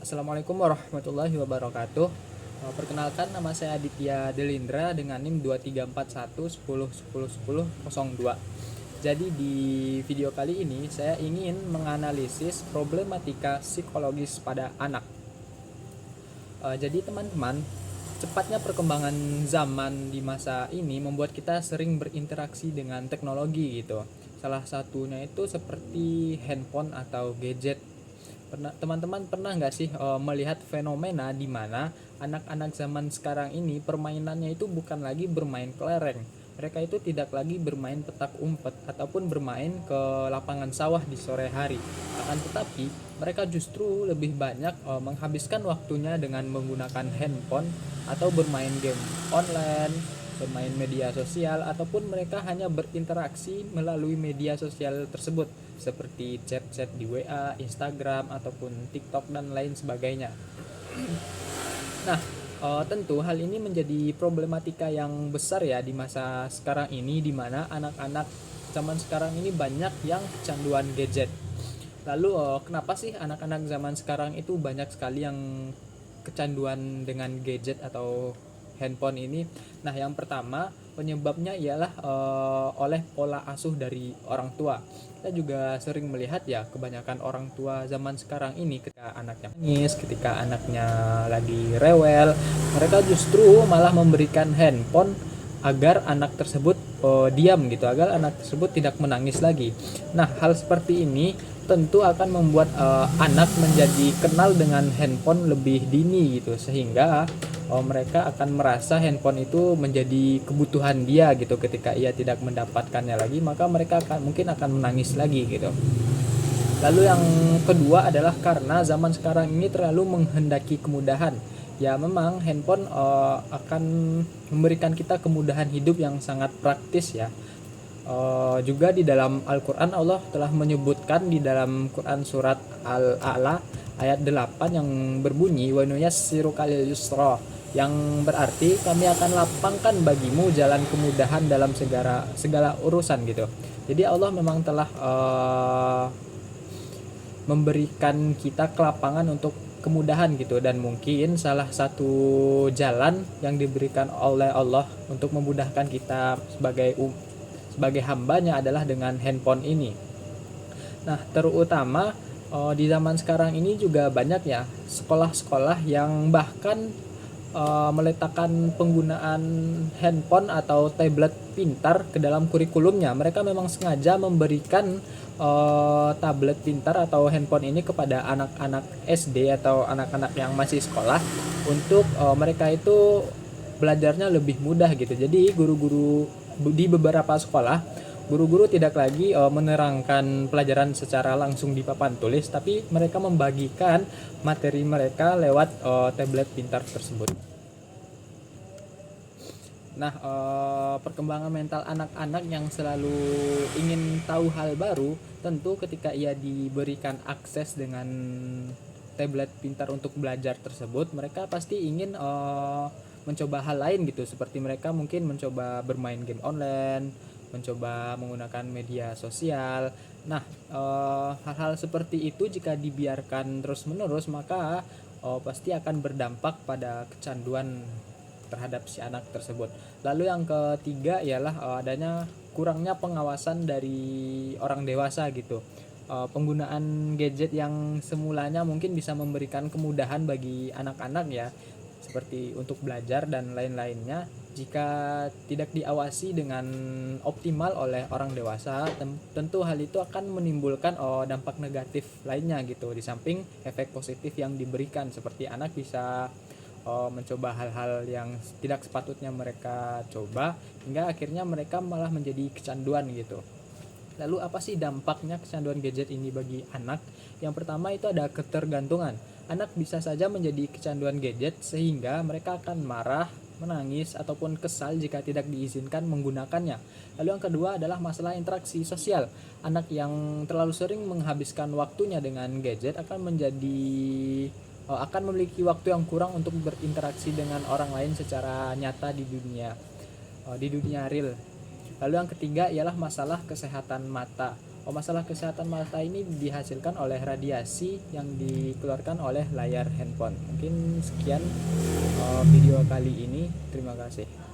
Assalamualaikum warahmatullahi wabarakatuh. Perkenalkan, nama saya Aditya Delindra dengan NIM 234110101002. Jadi di video kali ini saya ingin menganalisis problematika psikologis pada anak. Jadi teman-teman, cepatnya perkembangan zaman di masa ini membuat kita sering berinteraksi dengan teknologi gitu. Salah satunya itu seperti handphone atau gadget. Teman-teman pernah nggak sih melihat fenomena di mana anak-anak zaman sekarang ini permainannya itu bukan lagi bermain kelereng. Mereka itu tidak lagi bermain petak umpet ataupun bermain ke lapangan sawah di sore hari. Akan tetapi mereka justru lebih banyak menghabiskan waktunya dengan menggunakan handphone atau bermain game online, bermain media sosial, ataupun mereka hanya berinteraksi melalui media sosial tersebut seperti chat-chat di WA, Instagram, ataupun TikTok dan lain sebagainya. Nah, tentu hal ini menjadi problematika yang besar ya di masa sekarang ini, di mana anak-anak zaman sekarang ini banyak yang kecanduan gadget. Lalu kenapa sih anak-anak zaman sekarang itu banyak sekali yang kecanduan dengan gadget atau handphone ini? Nah, yang pertama penyebabnya ialah oleh pola asuh dari orang tua. Kita juga sering melihat ya, kebanyakan orang tua zaman sekarang ini ketika anaknya nangis, ketika anaknya lagi rewel, mereka justru malah memberikan handphone agar anak tersebut diam gitu, agar anak tersebut tidak menangis lagi. Nah, hal seperti ini tentu akan membuat anak menjadi kenal dengan handphone lebih dini gitu, sehingga mereka akan merasa handphone itu menjadi kebutuhan dia gitu. Ketika ia tidak mendapatkannya lagi, maka mereka mungkin akan menangis lagi gitu. Lalu yang kedua adalah karena zaman sekarang ini terlalu menghendaki kemudahan. Ya memang handphone akan memberikan kita kemudahan hidup yang sangat praktis ya. Juga di dalam Al-Quran Allah telah menyebutkan di dalam Quran surat Al-A'la ayat 8 yang berbunyi wa nuyassiru kalil yusra, yang berarti kami akan lapangkan bagimu jalan kemudahan dalam segala urusan gitu. Jadi Allah memang telah memberikan kita kelapangan untuk kemudahan gitu, dan mungkin salah satu jalan yang diberikan oleh Allah untuk memudahkan kita sebagai hambanya adalah dengan handphone ini. Nah, terutama di zaman sekarang ini juga banyak ya sekolah-sekolah yang bahkan meletakkan penggunaan handphone atau tablet pintar ke dalam kurikulumnya. Mereka memang sengaja memberikan tablet pintar atau handphone ini kepada anak-anak SD atau anak-anak yang masih sekolah untuk mereka itu belajarnya lebih mudah gitu. Jadi guru-guru di beberapa sekolah, guru-guru tidak lagi menerangkan pelajaran secara langsung di papan tulis, tapi mereka membagikan materi mereka lewat tablet pintar tersebut. Nah, perkembangan mental anak-anak yang selalu ingin tahu hal baru, tentu ketika ia diberikan akses dengan tablet pintar untuk belajar tersebut, mereka pasti ingin mencoba hal lain gitu, seperti mereka mungkin mencoba bermain game online, mencoba menggunakan media sosial. Nah, hal-hal seperti itu jika dibiarkan terus-menerus, maka pasti akan berdampak pada kecanduan terhadap si anak tersebut. Lalu yang ketiga ialah adanya kurangnya pengawasan dari orang dewasa gitu. Penggunaan gadget yang semulanya mungkin bisa memberikan kemudahan bagi anak-anak ya, seperti untuk belajar dan lain-lainnya, jika tidak diawasi dengan optimal oleh orang dewasa, tentu hal itu akan menimbulkan dampak negatif lainnya gitu, di samping efek positif yang diberikan, seperti anak bisa mencoba hal-hal yang tidak sepatutnya mereka coba, hingga akhirnya mereka malah menjadi kecanduan gitu. Lalu apa sih dampaknya kecanduan gadget ini bagi anak? Yang pertama itu ada ketergantungan. Anak bisa saja menjadi kecanduan gadget sehingga mereka akan marah, menangis, ataupun kesal jika tidak diizinkan menggunakannya. Lalu yang kedua adalah masalah interaksi sosial. Anak yang terlalu sering menghabiskan waktunya dengan gadget akan memiliki waktu yang kurang untuk berinteraksi dengan orang lain secara nyata di dunia real. Lalu yang ketiga ialah masalah kesehatan mata. Masalah kesehatan mata ini dihasilkan oleh radiasi yang dikeluarkan oleh layar handphone. Mungkin sekian video kali ini. Terima kasih.